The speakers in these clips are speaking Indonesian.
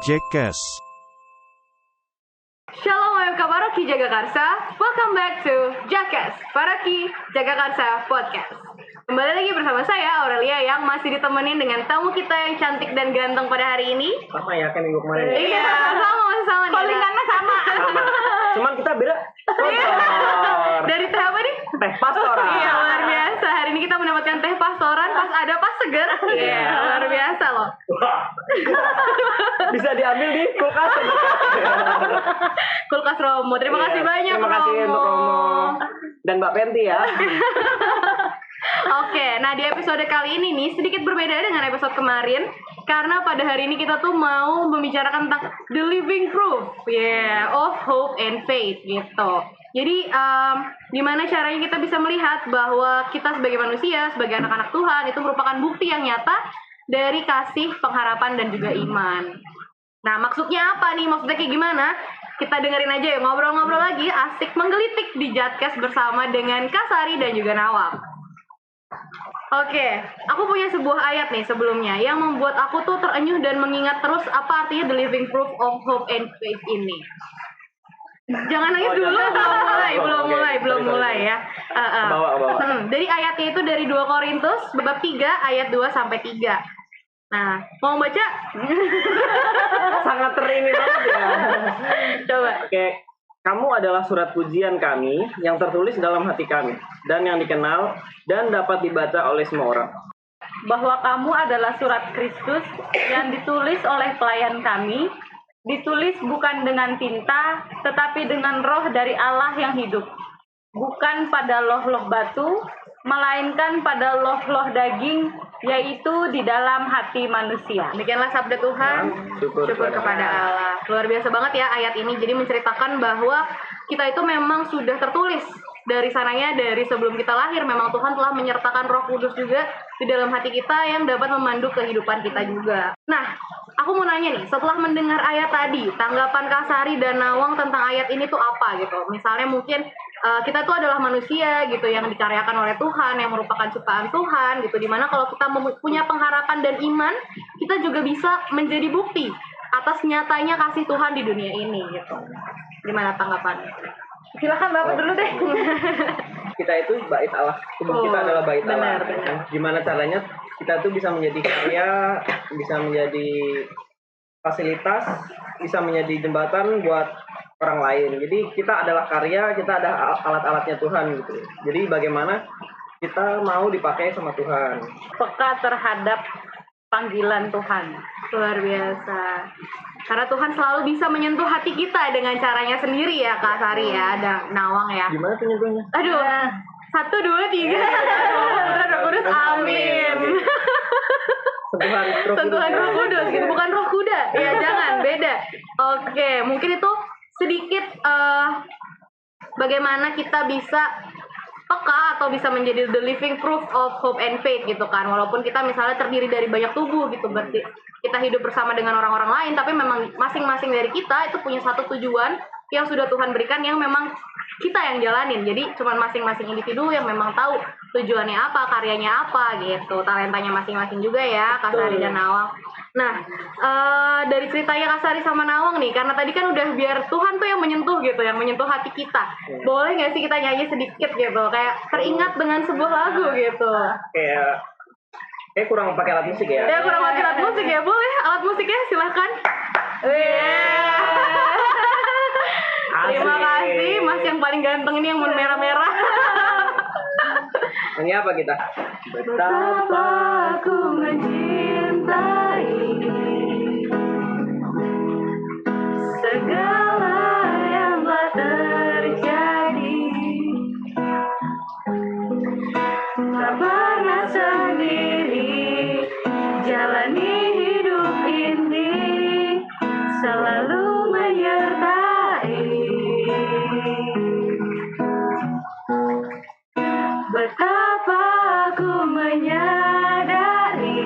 Jackass. Shalom WMK Paroki Jagakarsa. Welcome back to Jackass Paroki Jagakarsa Podcast. Kembali lagi bersama saya Aurelia yang masih ditemenin dengan tamu kita yang cantik dan ganteng pada hari ini. Sama ya kan minggu kemarin. Iya, masih sama nih. Callingannya sama. Cuman kita beda. Dari teh apa nih? Teh pastoran. Iya, luar biasa. Hari ini kita mendapatkan teh pastoran pas ada pas seger. Iya, luar biasa loh. Bisa diambil di kulkas. Kulkas Romo. Terima kasih banyak Terima kasih untuk Romo dan Mbak Penti ya. Oke, nah di episode kali ini nih sedikit berbeda dengan episode kemarin karena pada hari ini kita tuh mau membicarakan tentang the living proof, of hope and faith gitu. Jadi gimana caranya kita bisa melihat bahwa kita sebagai manusia, sebagai anak-anak Tuhan itu merupakan bukti yang nyata dari kasih, pengharapan dan juga iman. Nah maksudnya apa nih? Maksudnya kayak gimana? Kita dengerin aja ya, ngobrol-ngobrol lagi asik menggelitik di Jatkas bersama dengan Kasari dan juga Nawang. Oke, aku punya sebuah ayat nih sebelumnya yang membuat aku tuh terenyuh dan mengingat terus apa artinya the living proof of hope and faith ini. Jangan nangis dulu, belum mulai ya. Bawa. Dari ayatnya itu dari 2 Korintus bab 3 ayat 2 sampai 3. Nah, mau baca? Sangat teringin banget ya. Coba. Oke, kamu adalah surat pujian kami yang tertulis dalam hati kami dan yang dikenal dan dapat dibaca oleh semua orang. Bahwa kamu adalah surat Kristus yang ditulis oleh pelayan kami, ditulis bukan dengan tinta, tetapi dengan roh dari Allah yang hidup. Bukan pada loh-loh batu, melainkan pada loh-loh daging, yaitu di dalam hati manusia. Demikianlah sabda Tuhan. Syukur kepada Allah. Luar biasa banget ya ayat ini. Jadi menceritakan bahwa kita itu memang sudah tertulis dari sananya, dari sebelum kita lahir memang Tuhan telah menyertakan Roh Kudus juga di dalam hati kita yang dapat memandu kehidupan kita juga. Nah, aku mau nanya nih, setelah mendengar ayat tadi, tanggapan Kasari dan Nawang tentang ayat ini tuh apa gitu? Misalnya mungkin kita tuh adalah manusia gitu yang dikaryakan oleh Tuhan, yang merupakan ciptaan Tuhan gitu, dimana kalau kita punya pengharapan dan iman, kita juga bisa menjadi bukti atas nyatanya kasih Tuhan di dunia ini gitu. Gimana tanggapannya? Silakan Bapak dulu deh. Kita itu bait Allah. Tubuh kita adalah bait Allah. Benar. Gimana caranya kita tuh bisa menjadi karya, bisa menjadi fasilitas, bisa menjadi jembatan buat orang lain. Jadi kita adalah karya, kita ada alat-alatnya Tuhan gitu. Jadi bagaimana kita mau dipakai sama Tuhan. Peka terhadap panggilan Tuhan. Luar biasa. Karena Tuhan selalu bisa menyentuh hati kita dengan caranya sendiri ya Kak Sari ya, ada Nawang ya. Gimana tuh nyentuhnya? Aduh, 1, 2, 3. Putra Roh Kudus, amin. Sentuhan Roh Kudus gitu, bukan Roh Kuda. Ya jangan, beda. Oke, mungkin itu sedikit bagaimana kita bisa peka atau bisa menjadi the living proof of hope and faith gitu kan. Walaupun kita misalnya terdiri dari banyak tubuh gitu, berarti kita hidup bersama dengan orang-orang lain, tapi memang masing-masing dari kita itu punya satu tujuan yang sudah Tuhan berikan yang memang kita yang jalanin. Jadi cuma masing-masing individu yang memang tahu tujuannya apa, karyanya apa gitu, talentanya masing-masing juga ya Kak Sari dan Nawang. Nah, dari ceritanya Kak Sari sama Nawang nih, karena tadi kan udah biar Tuhan tuh yang menyentuh gitu, yang menyentuh hati kita. Boleh nggak sih kita nyanyi sedikit gitu, kayak teringat dengan sebuah lagu gitu? Kayak kurang pakai alat musik ya? Ya kurang pakai alat musik ya, boleh alat musiknya silahkan. Terima kasih Mas yang paling ganteng ini yang merah-merah. Ini apa kita? Betapa aku mencintai segala yang telah terjadi, tak pernah sendiri jalani hidup ini, selalu menyertai. Betapa aku menyadari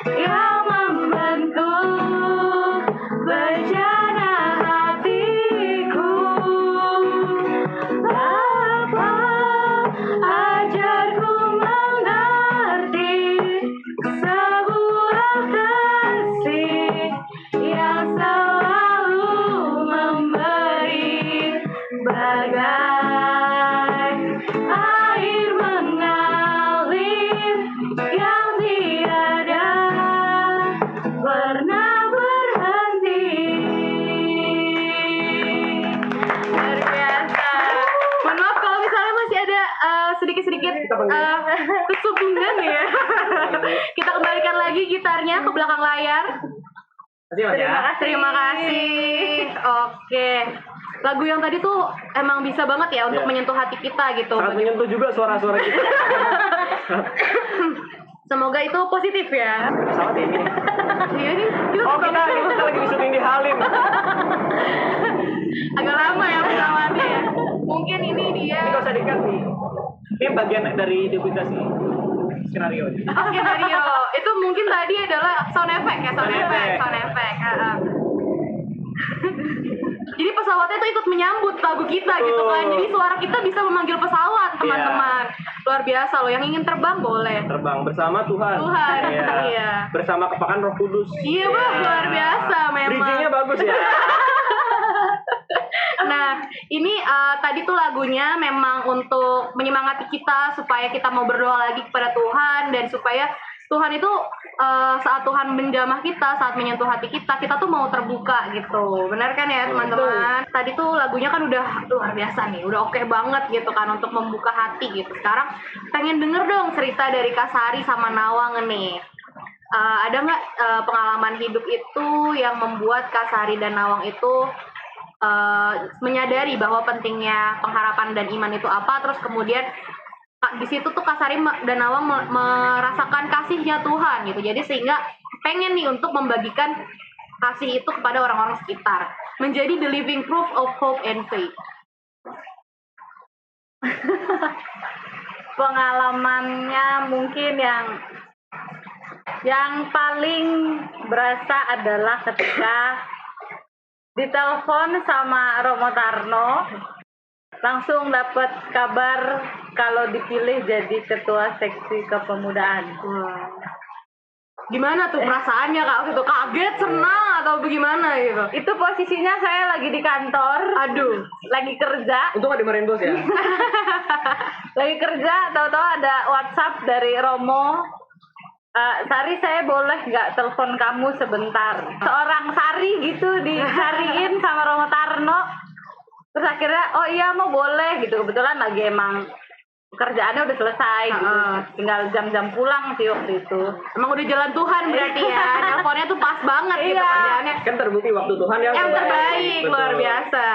yang membentuk bejana hatiku. Apa ajarku mengerti sebuah kasih yang selalu memberi, bagai air mengalir yang tiada pernah berhenti. Luar biasa. Mohon maaf kalau misalnya masih ada sedikit-sedikit kesubungan ya. Kita kembalikan lagi gitarnya ke belakang layar. Terima kasih, Mas, ya. Terima kasih. Oke. Lagu yang tadi tuh emang bisa banget ya untuk Iya. menyentuh hati kita gitu. Sangat menyentuh juga suara-suara kita. Semoga itu positif ya. Pesawat ini. Iya nih. Oh, kita lagi di syuting di Halim. Agak lama ya pesawatnya ya. Mungkin ini dia. Ini gak usah dikat nih. Ini bagian dari duplikasi skenario. Oke Mario, itu mungkin tadi adalah sound effect ya, sound effect. Jadi pesawatnya tuh ikut menyambut lagu kita gitu kan. Jadi suara kita bisa memanggil pesawat, teman-teman. Luar biasa loh, yang ingin terbang boleh. Terbang bersama Tuhan. Tuhan, iya. Bersama kepakan Roh Kudus. Iya, Bang, luar biasa memang. Bridging-nya bagus ya. Nah, ini tadi tuh lagunya memang untuk menyemangati kita supaya kita mau berdoa lagi kepada Tuhan, dan supaya Tuhan itu saat Tuhan menjamah kita, saat menyentuh hati kita tuh mau terbuka gitu. Benar kan ya teman-teman? Tadi tuh lagunya kan udah luar biasa nih, udah oke banget gitu kan untuk membuka hati gitu. Sekarang pengen denger dong cerita dari Kak Sari sama Nawang nih. Ada nggak pengalaman hidup itu yang membuat Kak Sari dan Nawang itu menyadari bahwa pentingnya pengharapan dan iman itu apa, terus kemudian di situ tuh Kak Sari dan Nawang merasakan kasihnya Tuhan gitu, jadi sehingga pengen nih untuk membagikan kasih itu kepada orang-orang sekitar, menjadi the living proof of hope and faith. Pengalamannya mungkin yang paling berasa adalah ketika ditelepon sama Romo Tarno, langsung dapat kabar kalau dipilih jadi ketua seksi kepemudaan. Wah. Gimana tuh perasaannya Kak? Gitu, kaget, senang atau bagaimana gitu? Itu posisinya saya lagi di kantor, Aduh, lagi kerja, Untung gak dimarahin bos ya. lagi kerja, tahu-tahu ada WhatsApp dari Romo. Sari, saya boleh nggak telepon kamu sebentar? Seorang Sari gitu dicariin sama Romo Tarno. Terus akhirnya, oh iya mau boleh gitu. Kebetulan lagi emang kerjaannya udah selesai gitu. Tinggal jam-jam pulang sih waktu itu. emang udah jalan Tuhan berarti ya. Nelponnya tuh pas banget gitu Iya. kerjaannya. Kan terbukti waktu Tuhan ya. Yang terbaik, Betul. luar biasa.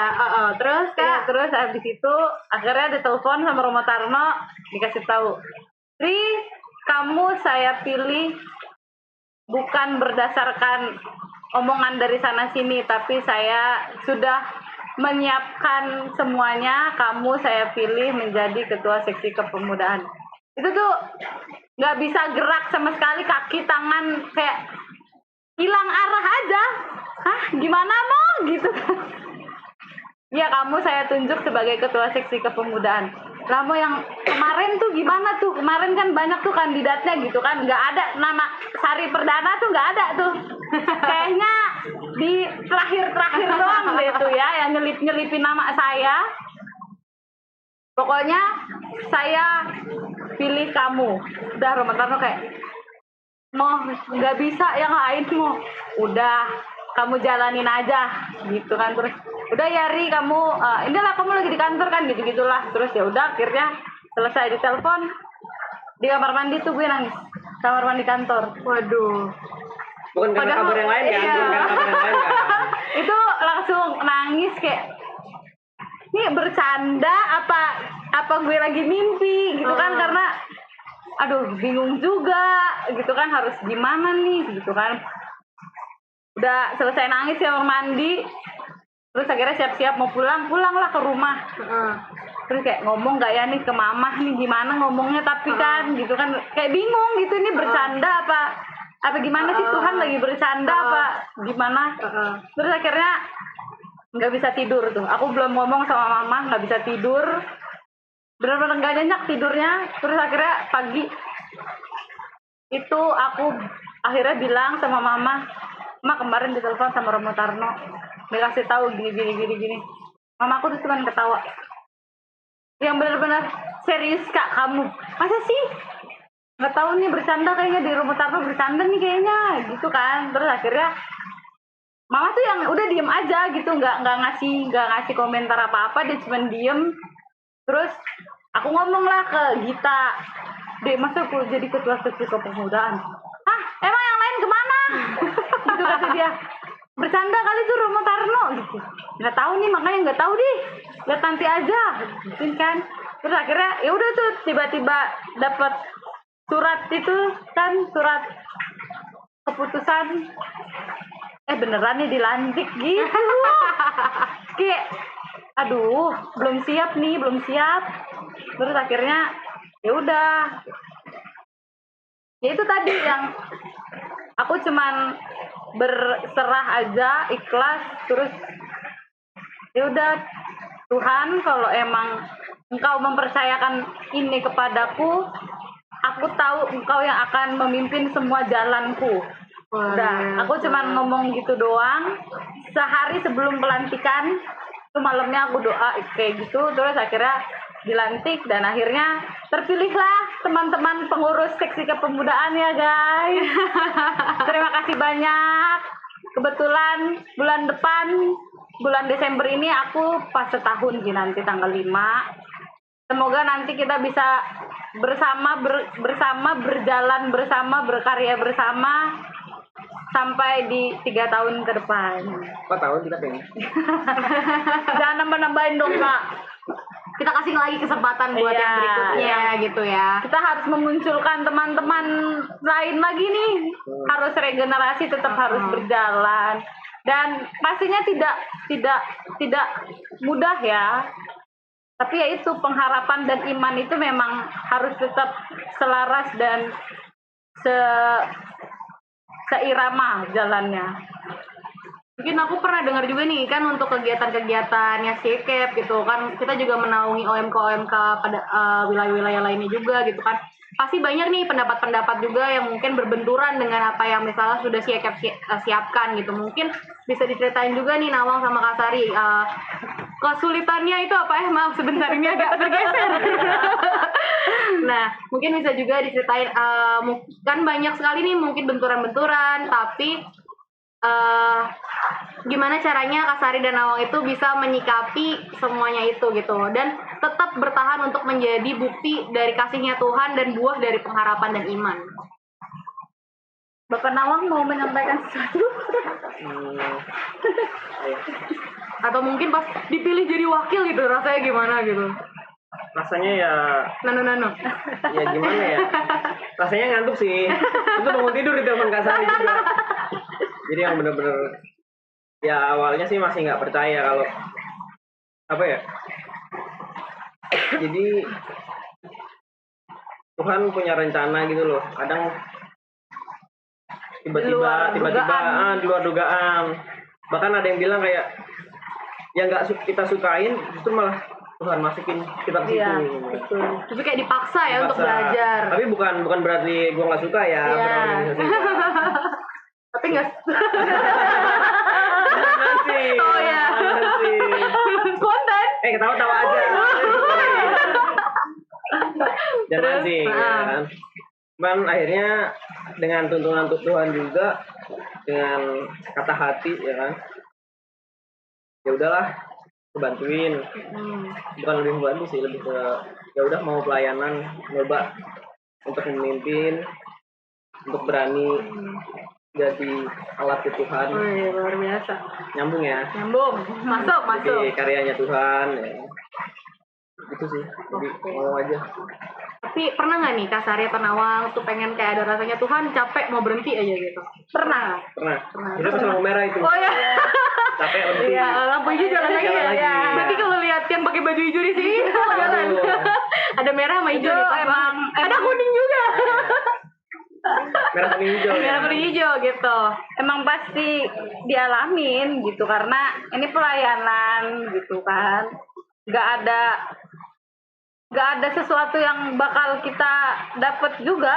Terus Ya, Kak, terus habis itu akhirnya ditelepon sama Romo Tarno, dikasih tahu, Ri, kamu saya pilih bukan berdasarkan omongan dari sana sini, tapi saya sudah menyiapkan semuanya. Kamu saya pilih menjadi ketua seksi kepemudaan. Itu tuh nggak bisa gerak sama sekali, kaki tangan kayak hilang arah aja. Hah, gimana mau gitu? Ya, kamu saya tunjuk sebagai ketua seksi kepemudaan. Lah mau yang kemarin tuh gimana tuh? Kemarin kan banyak tuh kandidatnya gitu kan. Nggak ada nama Sari Perdana tuh, nggak ada tuh. Kayaknya di terakhir-terakhir doang deh tuh ya, yang nyelipin nama saya. Pokoknya saya pilih kamu. Udah, Romo Tarno kayak, mau nggak bisa yang lain mau. Udah, kamu jalanin aja gitu kan. Terus udah ya Ri, kamu inilah kamu lagi di kantor kan, gitu gitulah. Terus ya udah, akhirnya selesai ditelepon di kamar mandi tuh gue nangis, kamar mandi kantor. waduh. Bukan karena Padahal- kabar yang lain kan. iya. Bukan karena kabar yang lain kan. Itu langsung nangis kayak, ini bercanda apa gue lagi mimpi gitu kan, karena aduh bingung juga gitu kan, harus gimana nih gitu kan. Udah selesai nangis di kamar mandi, terus akhirnya siap-siap mau pulanglah ke rumah. Terus kayak ngomong gak ya nih ke mamah nih, gimana ngomongnya, tapi kan gitu kan kayak bingung gitu, ini bercanda apa gimana sih, Tuhan lagi bercanda apa gimana. Terus akhirnya nggak bisa tidur tuh, aku belum ngomong sama mama, nggak bisa tidur, benar-benar nggak nyenyak tidurnya. Terus akhirnya pagi itu aku akhirnya bilang sama mama, "Ma, kemarin ditelepon sama Romo Tarno, dia kasih tahu gini. Mama aku tuh cuma ketawa, yang benar-benar, "Serius Kak kamu? Masa sih? Nggak tahu nih, bercanda kayaknya, di Romo Tarno bercanda nih kayaknya," gitu kan. Terus akhirnya mama tuh yang udah diem aja gitu, nggak ngasih komentar apa-apa, dia cuma diem. Terus aku ngomong lah ke Gita, "Dek, masa aku jadi ketua seksi kepemudaan?" "Hah, emang yang lain kemana?" Gitu kata dia. "Bercanda kali tuh Romo Tarno," gitu. "Nggak tahu nih, makanya nggak tahu deh, lihat nanti aja," gitu kan. Terus akhirnya ya udah tuh tiba-tiba dapat surat itu kan, surat keputusan, beneran nih dilantik gitu. Kayak aduh, belum siap. Terus akhirnya ya udah, ya itu tadi yang aku cuman berserah aja, ikhlas. Terus ya udah, Tuhan, kalau emang Engkau mempercayakan ini kepadaku, aku tahu Engkau yang akan memimpin semua jalanku. Udah, aku cuman ngomong gitu doang. Sehari sebelum pelantikan, itu malamnya aku doa kayak gitu. Terus akhirnya dilantik dan akhirnya terpilihlah teman-teman pengurus seksi kepemudaan ya guys. Terima kasih banyak. Kebetulan bulan Desember ini aku pas setahun sih, nanti tanggal 5. Semoga nanti kita bisa bersama berjalan bersama, berkarya bersama sampai di 3 tahun ke depan. 4 tahun kita pengen. Jangan nambah-nambahin dong Kak. Kita kasih lagi kesempatan buat yang berikutnya gitu ya. Kita harus memunculkan teman-teman lain lagi nih. Harus regenerasi tetap harus berjalan. Dan pastinya tidak mudah ya. Tapi ya itu, pengharapan dan iman itu memang harus tetap selaras dan seirama jalannya. Mungkin aku pernah dengar juga nih kan, untuk kegiatan-kegiatannya CKEP gitu kan, kita juga menaungi OMK pada wilayah-wilayah lainnya juga gitu kan. Pasti banyak nih pendapat-pendapat juga yang mungkin berbenturan dengan apa yang misalnya sudah CKEP siapkan gitu. Mungkin bisa diceritain juga nih Nawang sama Kak Sari, kesulitannya itu apa ya? Maaf sebentar, ini agak bergeser. Nah, mungkin bisa juga diceritain, kan banyak sekali nih mungkin benturan-benturan, tapi gimana caranya Kak Sari dan Nawang itu bisa menyikapi semuanya itu gitu, dan tetap bertahan untuk menjadi bukti dari kasihnya Tuhan dan buah dari pengharapan dan iman. Bapak Nawang mau menyampaikan sesuatu? Atau mungkin pas dipilih jadi wakil gitu, rasanya gimana gitu? Rasanya ya Nano. ya gimana ya, rasanya ngantuk sih. Itu bangun tidur di telepon Kak Sari juga. Jadi yang bener-bener ya awalnya sih masih nggak percaya kalau apa ya, jadi Tuhan punya rencana gitu loh. Kadang tiba-tiba di luar dugaan. Bahkan ada yang bilang kayak yang nggak kita sukain justru malah Tuhan masukin kita ke situ. Iya, betul. Tapi kayak dipaksa ya untuk belajar. Tapi bukan berarti gua nggak suka ya. Iya. Tapi nggak. Oh ya. Spontan. Ketawa-tawa aja. Jangan sih. Ya kan? Cuman akhirnya dengan tuntunan Tuhan juga, dengan kata hati ya kan. Ya udahlah, kebantuin. Bukan lebih membantu sih, lebih ke ya udah mau pelayanan, coba untuk memimpin, untuk berani jadi alat Tuhan. Luar biasa. Nyambung ya. Nyambung. Masuk. Jadi karyanya Tuhan ya. Itu sih. Jadi mau aja. Tapi pernah nggak nih Kak Sari atau Nawang tuh pengen kayak ada rasanya Tuhan capek mau berhenti aja gitu? Pernah. Itu pas lampu merah itu. Oh ya. Capek berhenti. Iya, lampu hijau jalan lagi ya. Berarti kalau lihat yang pakai baju hijau di sini jalan. Ada merah sama hijau nih. Emang ada kuning juga. Merah kuning hijau. Merah kuning hijau gitu. Emang pasti dialamin gitu karena ini pelayanan gitu kan. Nggak ada sesuatu yang bakal kita dapat juga,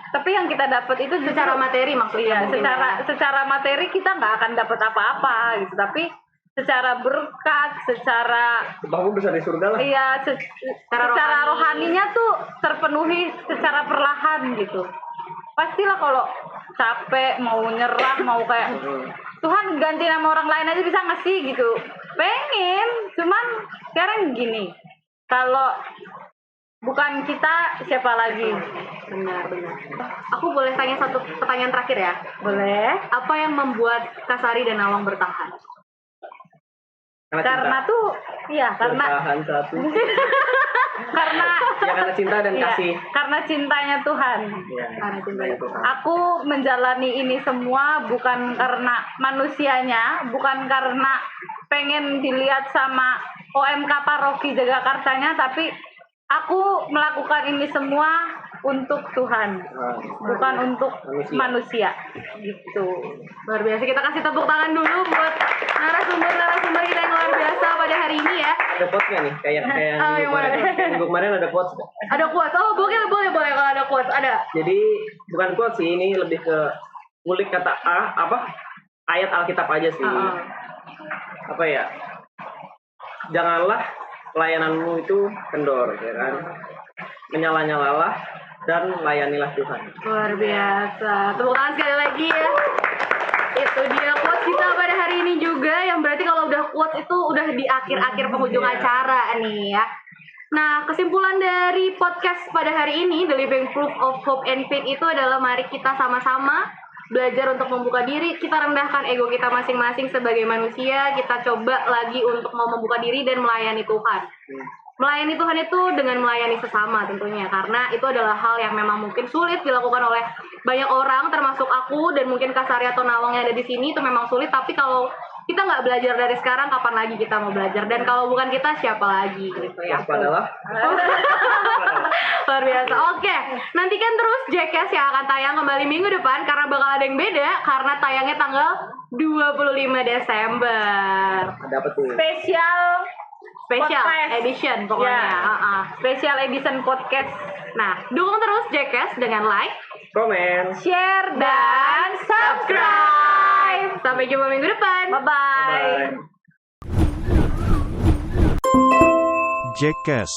tapi yang kita dapat itu Secara materi maksudnya. Iya, mungkin ya. secara materi kita nggak akan dapat apa-apa gitu, tapi secara berkat, secara Bahu besar di surga lah. iya, Secara secara rohani. rohaninya tuh terpenuhi secara perlahan gitu. Pastilah kalau capek, mau nyerah, mau kayak Tuhan ganti nama orang lain aja bisa nggak sih gitu. Pengen, cuman sekarang gini, kalau bukan kita siapa lagi? Benar. Aku boleh tanya satu pertanyaan terakhir ya? Boleh. Apa yang membuat Kasari dan Nawang bertahan? Karena tuh, iya karena Bertahan satu. karena Ya karena cinta dan iya, kasih. karena cintanya Tuhan. Ya, Karena cinta itu. Aku menjalani ini semua bukan karena manusianya, bukan karena pengen dilihat sama OMK Paroki Jagakartanya, tapi aku melakukan ini semua untuk Tuhan, Nah, bukan untuk manusia. Gitu. Luar biasa. Kita kasih tepuk tangan dulu buat narasumber kita yang luar biasa pada hari ini ya. ada quotes nggak nih? Kayak Ah, minggu yang kemarin. mana? Kayak minggu kemarin ada quotes nggak? Ada quotes. Oh, boleh kalau ada quotes. Ada. Jadi bukan quotes sih, ini lebih ke ngulik kata ayat Alkitab aja sih. Apa ya? Janganlah pelayananmu itu kendor, ya kan? Menyala-nyalalah dan layanilah Tuhan. Luar biasa. Tepuk tangan sekali lagi ya. Itu dia quotes kita pada hari ini juga, yang berarti kalau udah quotes itu udah di akhir-akhir penghujung acara nih ya. Nah, kesimpulan dari podcast pada hari ini, The Living Proof of Hope and Faith itu adalah mari kita sama-sama belajar untuk membuka diri, kita rendahkan ego kita masing-masing sebagai manusia, kita coba lagi untuk mau membuka diri dan melayani Tuhan. Melayani Tuhan itu dengan melayani sesama tentunya, karena itu adalah hal yang memang mungkin sulit dilakukan oleh banyak orang, termasuk aku dan mungkin Kasari atau Nawang yang ada di sini. Itu memang sulit, tapi kalau kita nggak belajar dari sekarang, kapan lagi kita mau belajar? Dan kalau bukan kita, siapa lagi gitu ya. Waspadalah. Luar biasa. Oke, nantikan terus Jackass yang akan tayang kembali minggu depan, karena bakal ada yang beda, karena tayangnya tanggal 25 Desember. Ada apa tuh? Special Podcast. edition pokoknya. Ya. Special edition podcast. Nah, dukung terus Jackass dengan like, Komen. Share dan subscribe. Sampai jumpa minggu depan. Bye-bye. Bye. Jackass.